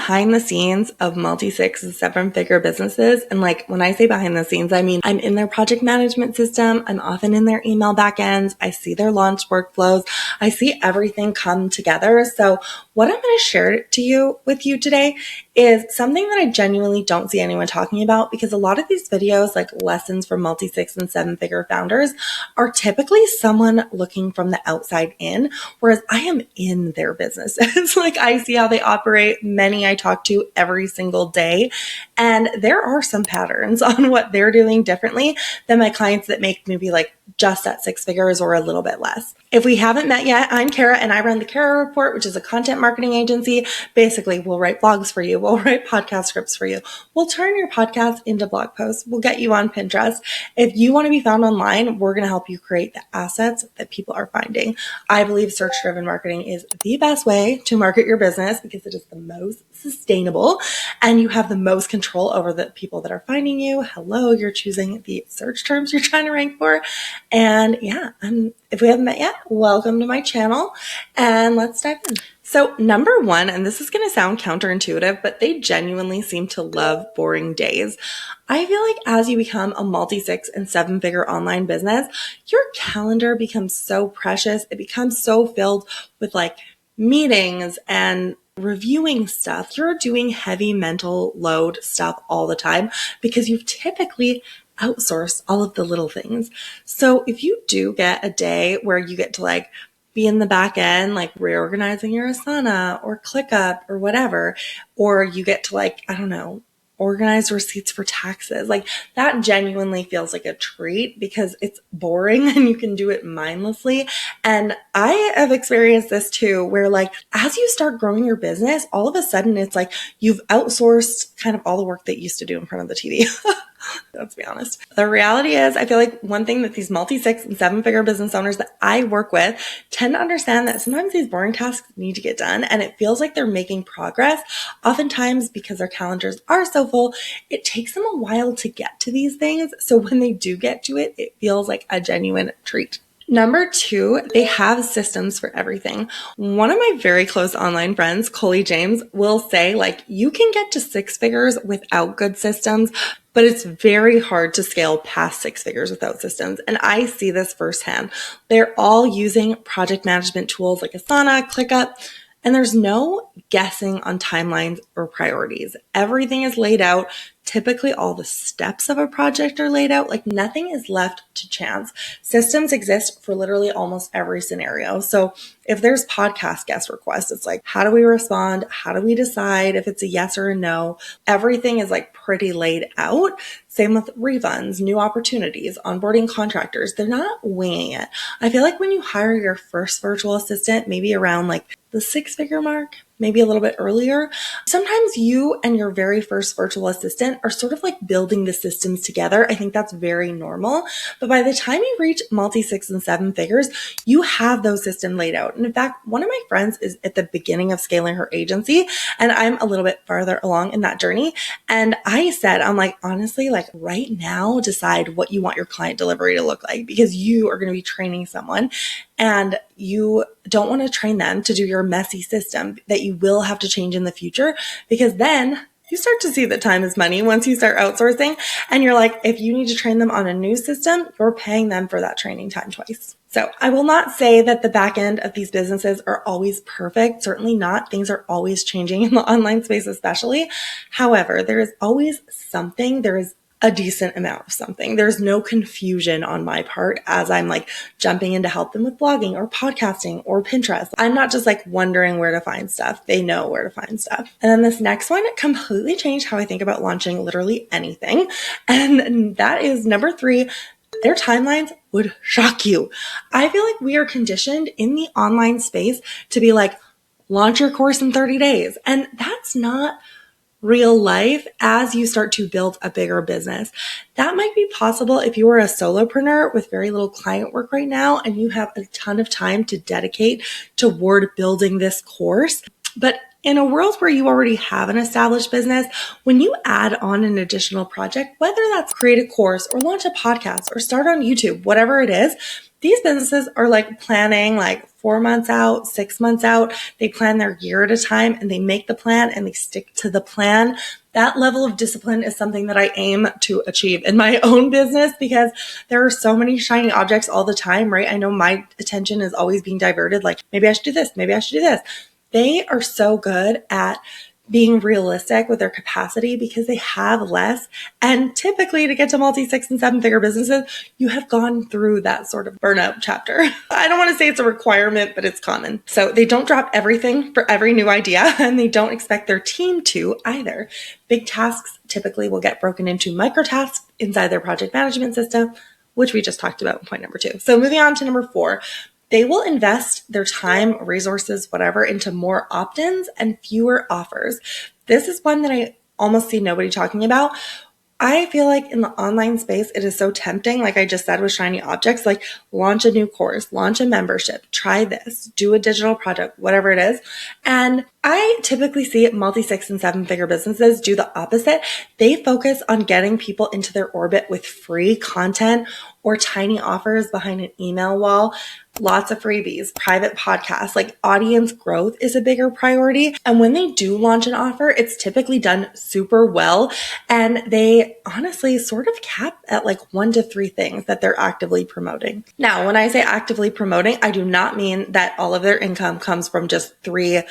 behind the scenes of multi-6 and 7-figure businesses. And like when I say behind the scenes, I mean I'm in their project management system. I'm often in their email backends. I see their launch workflows. I see everything come together. So what I'm going to share with you today is something that I genuinely don't see anyone talking about, because a lot of these videos, like lessons for multi-6 and 7-figure founders, are typically someone looking from the outside in, whereas I am in their businesses. Like I see how they operate. Many I talk to every single day, and there are some patterns on what they're doing differently than my clients that make maybe like just at 6 figures or a little bit less. If we haven't met yet, I'm Kara and I run the Kara Report, which is a content marketing agency. Basically, we'll write blogs for you. We'll write podcast scripts for you. We'll turn your podcast into blog posts. We'll get you on Pinterest. If you want to be found online, we're going to help you create the assets that people are finding. I believe search-driven marketing is the best way to market your business because it is the most sustainable and you have the most control over the people that are finding you. Hello, you're choosing the search terms you're trying to rank for. And yeah, if we haven't met yet, welcome to my channel and let's dive in. So number one, and this is going to sound counterintuitive, but they genuinely seem to love boring days. I feel like as you become a multi-6 and 7-figure online business, your calendar becomes so precious. It becomes so filled with like meetings and reviewing stuff. You're doing heavy mental load stuff all the time because you've typically outsourced all of the little things. So if you do get a day where you get to like be in the back end, like reorganizing your Asana or ClickUp or whatever, or you get to like, I don't know, organize receipts for taxes. Like that genuinely feels like a treat because it's boring and you can do it mindlessly. And I have experienced this too, where like, as you start growing your business, all of a sudden it's like you've outsourced kind of all the work that you used to do in front of the TV. Let's be honest. The reality is, I feel like one thing that these multi-6 and 7-figure business owners that I work with tend to understand that sometimes these boring tasks need to get done and it feels like they're making progress. Oftentimes, because their calendars are so full, it takes them a while to get to these things. So when they do get to it, it feels like a genuine treat. Number two, they have systems for everything. One of my very close online friends, Coley James, will say like, you can get to 6 figures without good systems, but it's very hard to scale past 6 figures without systems. And I see this firsthand. They're all using project management tools like Asana, ClickUp, and there's no guessing on timelines or priorities. Everything is laid out. Typically, all the steps of a project are laid out. Like nothing is left to chance. Systems exist for literally almost every scenario. So if there's podcast guest requests, it's like, how do we respond? How do we decide if it's a yes or a no? Everything is like pretty laid out. Same with refunds, new opportunities, onboarding contractors. They're not winging it. I feel like when you hire your first virtual assistant, maybe around like the 6-figure mark, maybe a little bit earlier, sometimes you and your very first virtual assistant are sort of like building the systems together. I think that's very normal. But by the time you reach multi-6 and 7 figures, you have those systems laid out. And in fact, one of my friends is at the beginning of scaling her agency, and I'm a little bit farther along in that journey. And I said, I'm like, honestly, like right now, decide what you want your client delivery to look like, because you are going to be training someone and you don't want to train them to do your messy system that you will have to change in the future, because then you start to see that time is money once you start outsourcing. And you're like, if you need to train them on a new system, you're paying them for that training time twice. So I will not say that the back end of these businesses are always perfect. Certainly not. Things are always changing in the online space, especially. However, there is always something. There is a decent amount of something. There's no confusion on my part as I'm like jumping in to help them with blogging or podcasting or Pinterest. I'm not just like wondering where to find stuff. They know where to find stuff. And then this next one completely changed how I think about launching literally anything. And that is number 3. Their timelines would shock you. I feel like we are conditioned in the online space to be like, launch your course in 30 days. And that's not real life as you start to build a bigger business. That might be possible if you are a solopreneur with very little client work right now and you have a ton of time to dedicate toward building this course. But in a world where you already have an established business, when you add on an additional project, whether that's create a course or launch a podcast or start on YouTube, whatever it is, These businesses are like planning like 4 months out, 6 months out. They plan their year at a time and they make the plan and they stick to the plan. That level of discipline is something that I aim to achieve in my own business because there are so many shiny objects all the time, right? I know my attention is always being diverted. Like, maybe I should do this. Maybe I should do this. They are so good at being realistic with their capacity because they have less. And typically to get to multi-6 and 7-figure businesses, you have gone through that sort of burnout chapter. I don't want to say it's a requirement, but it's common. So they don't drop everything for every new idea, and they don't expect their team to either. Big tasks typically will get broken into micro tasks inside their project management system, which we just talked about in point number 2. So moving on to number 4. They will invest their time, resources, whatever, into more opt-ins and fewer offers. This is one that I almost see nobody talking about. I feel like in the online space, it is so tempting, like I just said with shiny objects, like launch a new course, launch a membership, try this, do a digital project, whatever it is. And I typically see multi-6 and 7-figure businesses do the opposite. They focus on getting people into their orbit with free content or tiny offers behind an email wall. Lots of freebies, private podcasts, like audience growth is a bigger priority. And when they do launch an offer, it's typically done super well. And they honestly sort of cap at like 1 to 3 things that they're actively promoting. Now, when I say actively promoting, I do not mean that all of their income comes from just 3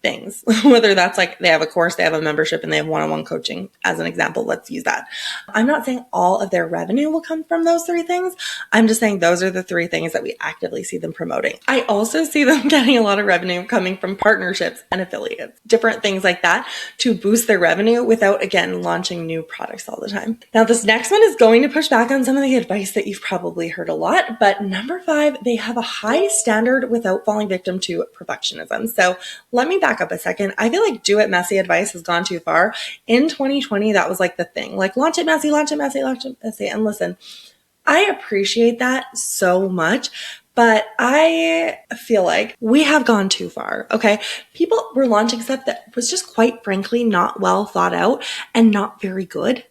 things, whether that's like they have a course, they have a membership, and they have one-on-one coaching as an example. Let's use that. I'm not saying all of their revenue will come from those 3 things. I'm just saying those are the 3 things that we actively see them promoting. I also see them getting a lot of revenue coming from partnerships and affiliates, different things like that to boost their revenue without, again, launching new products all the time. Now, this next one is going to push back on some of the advice that you've probably heard a lot, but number 5, they have a high standard without falling victim to perfectionism. So let me back up a second. I feel like do it messy advice has gone too far. In 2020, that was like the thing. Like launch it messy, launch it messy, launch it messy. And listen, I appreciate that so much, but I feel like we have gone too far, okay? People were launching stuff that was just quite frankly not well thought out and not very good.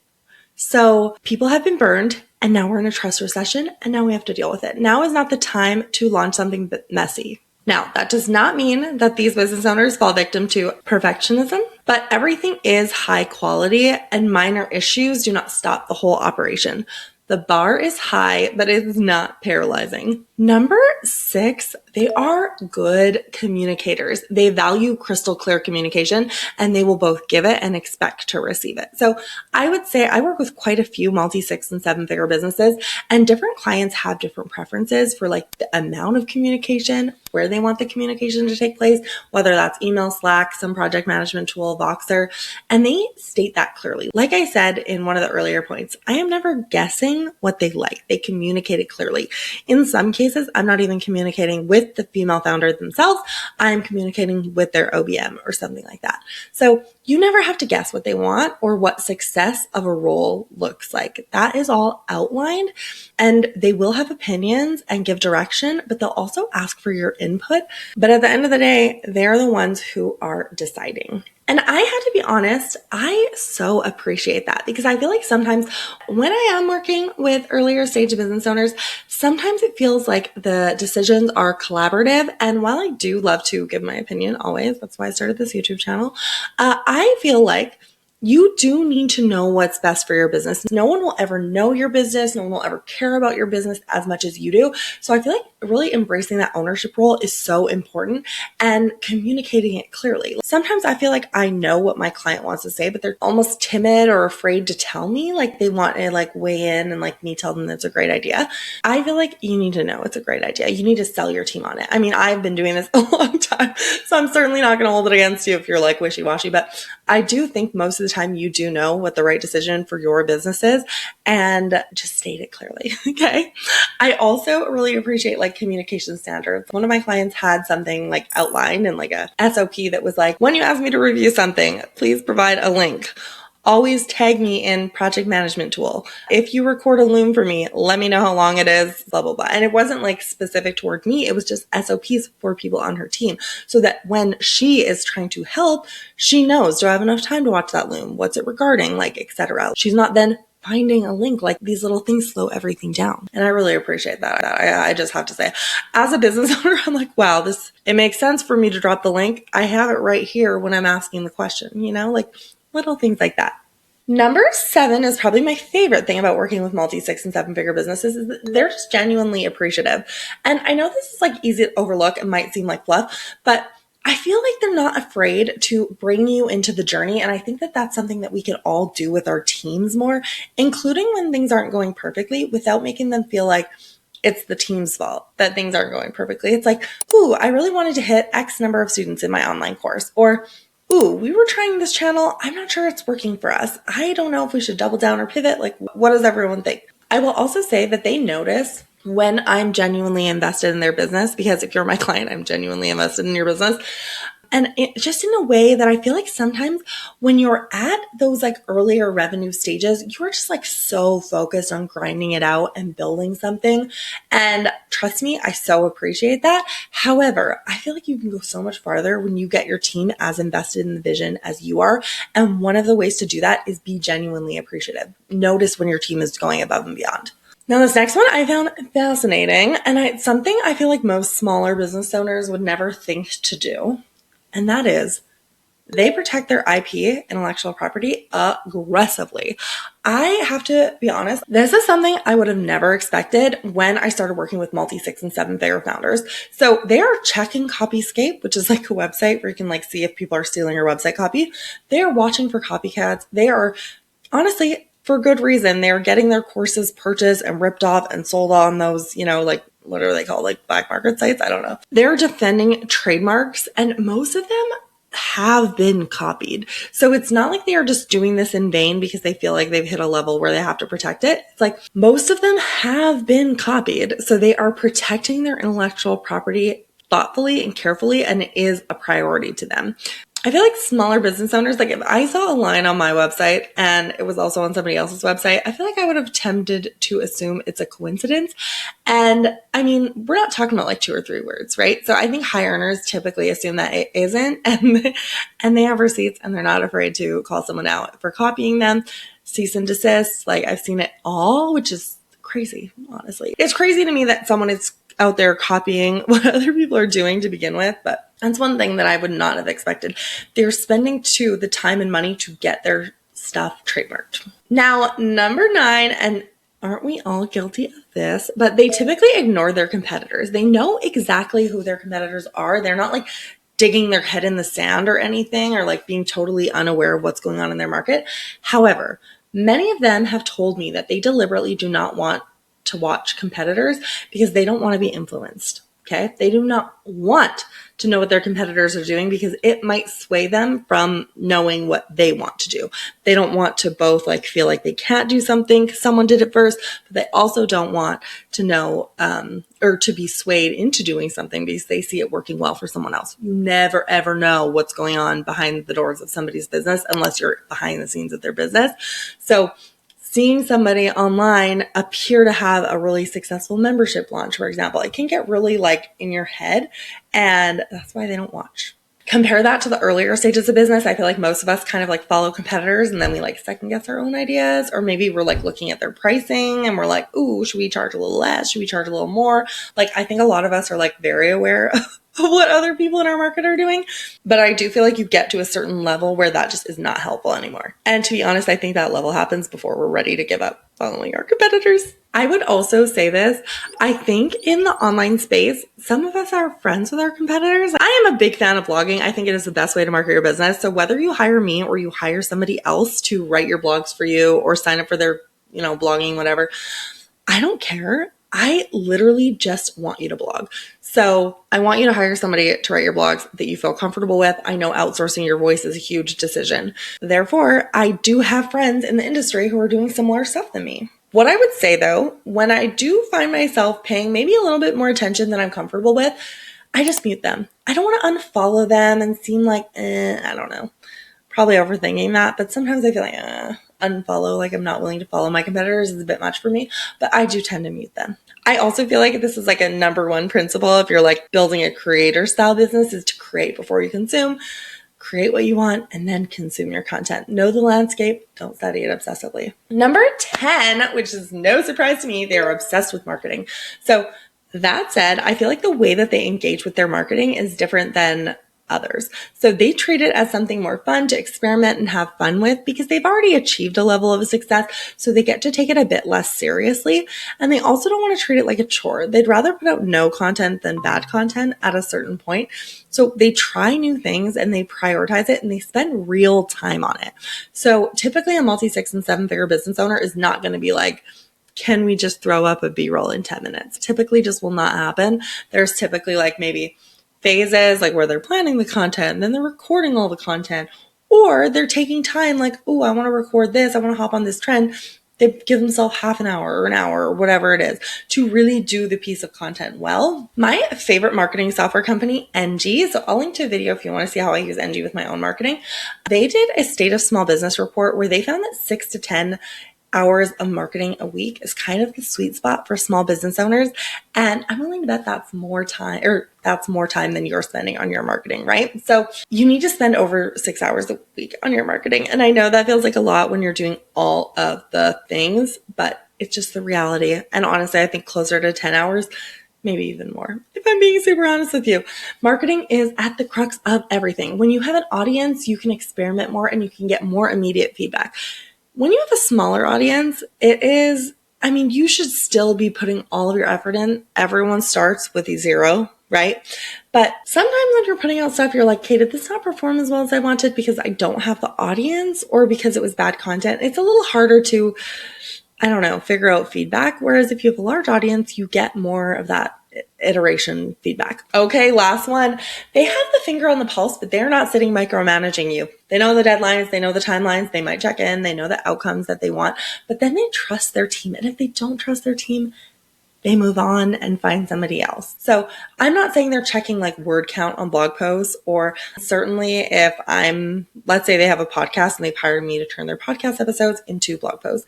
So people have been burned and now we're in a trust recession and now we have to deal with it. Now is not the time to launch something messy. Now, that does not mean that these business owners fall victim to perfectionism, but everything is high quality and minor issues do not stop the whole operation. The bar is high, but it is not paralyzing. Number 6, they are good communicators. They value crystal clear communication and they will both give it and expect to receive it. So I would say I work with quite a few multi-6 and 7-figure businesses, and different clients have different preferences for like the amount of communication, where they want the communication to take place, whether that's email, Slack, some project management tool, Voxer, and they state that clearly. Like I said in one of the earlier points, I am never guessing what they like. They communicate it clearly. In some cases, I'm not even communicating with the female founder themselves. I'm communicating with their OBM or something like that. So you never have to guess what they want or what success of a role looks like. That is all outlined, and they will have opinions and give direction, but they'll also ask for your input. But at the end of the day, they're the ones who are deciding. And I had to be honest, I so appreciate that because I feel like sometimes when I am working with earlier stage business owners, sometimes it feels like the decisions are collaborative. And while I do love to give my opinion always, that's why I started this YouTube channel, I feel like you do need to know what's best for your business. No one will ever know your business. No one will ever care about your business as much as you do. So I feel like really embracing that ownership role is so important and communicating it clearly. Sometimes I feel like I know what my client wants to say, but they're almost timid or afraid to tell me. Like they want to like weigh in and like me tell them that's a great idea. I feel like you need to know it's a great idea. You need to sell your team on it. I mean, I've been doing this a long time, so I'm certainly not going to hold it against you if you're like wishy-washy, but I do think most of the time you do know what the right decision for your business is, and just state it clearly. Okay. I also really appreciate like communication standards. One of my clients had something like outlined in like a SOP that was like, when you ask me to review something, please provide a link. Always tag me in project management tool. If you record a Loom for me, let me know how long it is, blah, blah, blah. And it wasn't like specific toward me. It was just SOPs for people on her team so that when she is trying to help, she knows, do I have enough time to watch that Loom? What's it regarding? Like, etc. She's not then finding a link. Like these little things slow everything down. And I really appreciate that. I just have to say, as a business owner, I'm like, wow, it makes sense for me to drop the link. I have it right here when I'm asking the question, like little things like that. Number 7 is probably my favorite thing about working with multi-6 and 7-figure businesses is that they're just genuinely appreciative. And I know this is like easy to overlook and might seem like fluff, but I feel like they're not afraid to bring you into the journey. And I think that that's something that we can all do with our teams more, including when things aren't going perfectly, without making them feel like it's the team's fault that things aren't going perfectly. It's like, ooh, I really wanted to hit X number of students in my online course. Or, ooh, we were trying this channel. I'm not sure it's working for us. I don't know if we should double down or pivot. Like, what does everyone think? I will also say that they notice when I'm genuinely invested in their business, because if you're my client, I'm genuinely invested in your business. And just in a way that I feel like sometimes when you're at those like earlier revenue stages, you're just like so focused on grinding it out and building something. And trust me, I so appreciate that. However, I feel like you can go so much farther when you get your team as invested in the vision as you are. And one of the ways to do that is be genuinely appreciative. Notice when your team is going above and beyond. Now, this next one I found fascinating, and it's something I feel like most smaller business owners would never think to do. And that is, they protect their IP, intellectual property, aggressively. I have to be honest, this is something I would have never expected when I started working with multi-6 and 7-figure founders. So they are checking Copyscape, which is like a website where you can like see if people are stealing your website copy. They are watching for copycats. They are honestly, for good reason, they're getting their courses purchased and ripped off and sold on those, like, what are they called? Like black market sites? I don't know. They're defending trademarks, and most of them have been copied. So it's not like they are just doing this in vain because they feel like they've hit a level where they have to protect it. It's like most of them have been copied. So they are protecting their intellectual property thoughtfully and carefully, and it is a priority to them. I feel like smaller business owners, like if I saw a line on my website and it was also on somebody else's website, I feel like I would have tempted to assume it's a coincidence. And I mean, we're not talking about like 2 or 3 words, right? So I think high earners typically assume that it isn't, and they have receipts and they're not afraid to call someone out for copying them, cease and desist. Like I've seen it all, which is crazy, honestly. It's crazy to me that someone is out there copying what other people are doing to begin with, but that's one thing that I would not have expected. They're spending the time and money to get their stuff trademarked. Now, number 9, and aren't we all guilty of this, but they typically ignore their competitors. They know exactly who their competitors are. They're not like digging their head in the sand or anything, or like being totally unaware of what's going on in their market. However, many of them have told me that they deliberately do not want to watch competitors because they don't want to be influenced. Okay. They do not want to know what their competitors are doing because it might sway them from knowing what they want to do. They don't want to both like feel like they can't do something because someone did it first, but they also don't want to know, or to be swayed into doing something because they see it working well for someone else. You never ever know what's going on behind the doors of somebody's business unless you're behind the scenes of their business. So seeing somebody online appear to have a really successful membership launch, for example, it can get really like in your head, and that's why they don't watch. Compare that to the earlier stages of business. I feel like most of us kind of like follow competitors and then we like second guess our own ideas, or maybe we're like looking at their pricing and we're like, ooh, should we charge a little less? Should we charge a little more? Like, I think a lot of us are like very aware of what other people in our market are doing. But I do feel like you get to a certain level where that just is not helpful anymore. And to be honest, I think that level happens before we're ready to give up following our competitors. I would also say this. I think in the online space, some of us are friends with our competitors. I am a big fan of blogging. I think it is the best way to market your business. So whether you hire me or you hire somebody else to write your blogs for you or sign up for their, blogging, whatever, I don't care. I literally just want you to blog. So I want you to hire somebody to write your blogs that you feel comfortable with. I know outsourcing your voice is a huge decision. Therefore, I do have friends in the industry who are doing similar stuff than me. What I would say though, when I do find myself paying maybe a little bit more attention than I'm comfortable with, I just mute them. I don't want to unfollow them and seem like, I don't know, probably overthinking that. But sometimes I feel like unfollow, like I'm not willing to follow my competitors is a bit much for me, but I do tend to mute them. I also feel like this is like a number 1 principle if you're like building a creator style business is to create before you consume. create what you want, and then consume your content. Know the landscape, don't study it obsessively. Number 10, which is no surprise to me, they are obsessed with marketing. So that said, I feel like the way that they engage with their marketing is different than others. So they treat it as something more fun to experiment and have fun with because they've already achieved a level of success. So they get to take it a bit less seriously. And they also don't want to treat it like a chore. They'd rather put out no content than bad content at a certain point. So they try new things and they prioritize it and they spend real time on it. So typically a multi-6 and 7-figure business owner is not going to be like, can we just throw up a B-roll in 10 minutes? Typically just will not happen. There's typically like maybe phases, like where they're planning the content and then they're recording all the content, or they're taking time like, oh, I want to record this. I want to hop on this trend. They give themselves half an hour or an hour or whatever it is to really do the piece of content well. My favorite marketing software company, NG, so I'll link to a video if you want to see how I use NG with my own marketing. They did a state of small business report where they found that 6 to 10 hours of marketing a week is kind of the sweet spot for small business owners. And I'm willing to bet that's more time than you're spending on your marketing, right? So you need to spend over 6 hours a week on your marketing. And I know that feels like a lot when you're doing all of the things, but it's just the reality. And honestly, I think closer to 10 hours, maybe even more. If I'm being super honest with you, marketing is at the crux of everything. When you have an audience, you can experiment more and you can get more immediate feedback. When you have a smaller audience, you should still be putting all of your effort in. Everyone starts with a 0, right? But sometimes when you're putting out stuff, you're like, okay, did this not perform as well as I wanted because I don't have the audience or because it was bad content? It's a little harder to, figure out feedback. Whereas if you have a large audience, you get more of that iteration feedback. Okay, last one. They have the finger on the pulse, but they're not sitting micromanaging you. They know the deadlines, they know the timelines, they might check in, they know the outcomes that they want, but then they trust their team. And if they don't trust their team, they move on and find somebody else. So I'm not saying they're checking like word count on blog posts, or certainly if let's say they have a podcast and they've hired me to turn their podcast episodes into blog posts,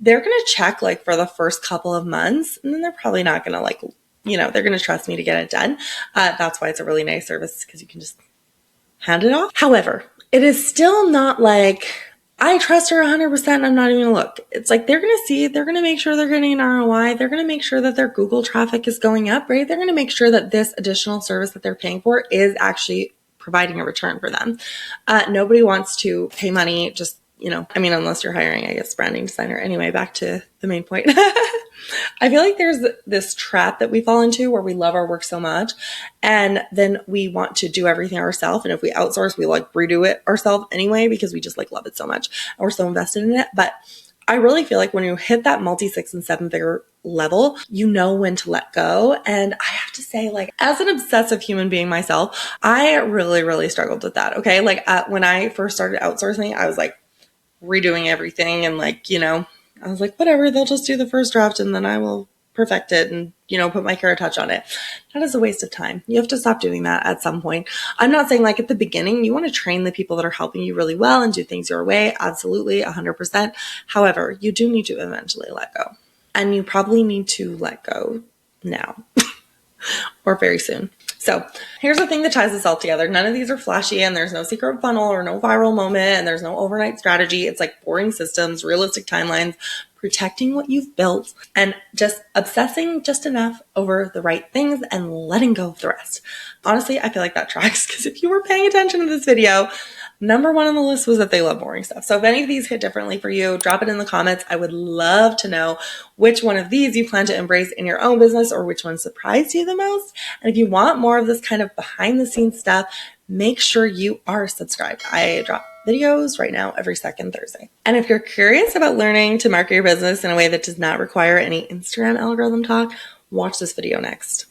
they're going to check like for the first couple of months, and then they're probably not going to they're going to trust me to get it done. That's why it's a really nice service because you can just hand it off. However, it is still not like I trust her 100%. I'm not even going to look. It's like they're going to see, they're going to make sure they're getting an ROI. They're going to make sure that their Google traffic is going up, right? They're going to make sure that this additional service that they're paying for is actually providing a return for them. Nobody wants to pay money just, unless you're hiring, I guess, branding designer. Anyway, back to the main point. I feel like there's this trap that we fall into where we love our work so much and then we want to do everything ourselves. And if we outsource, we like redo it ourselves anyway because we just like love it so much and we're so invested in it. But I really feel like when you hit that multi-6 and 7-figure level, you know when to let go. And I have to say, like, as an obsessive human being myself, I really, really struggled with that. Okay. Like when I first started outsourcing, I was like redoing everything and I was like, whatever, they'll just do the first draft and then I will perfect it and, put my carrot touch on it. That is a waste of time. You have to stop doing that at some point. I'm not saying like at the beginning, you want to train the people that are helping you really well and do things your way. Absolutely, 100%. However, you do need to eventually let go. And you probably need to let go now or very soon. So here's the thing that ties this all together. None of these are flashy and there's no secret funnel or no viral moment and there's no overnight strategy. It's like boring systems, realistic timelines, protecting what you've built and just obsessing just enough over the right things and letting go of the rest. Honestly, I feel like that tracks because if you were paying attention to this video, number 1 on the list was that they love boring stuff. So if any of these hit differently for you, drop it in the comments. I would love to know which one of these you plan to embrace in your own business or which one surprised you the most. And if you want more of this kind of behind the scenes stuff, make sure you are subscribed. I drop videos right now every second Thursday. And if you're curious about learning to market your business in a way that does not require any Instagram algorithm talk, watch this video next.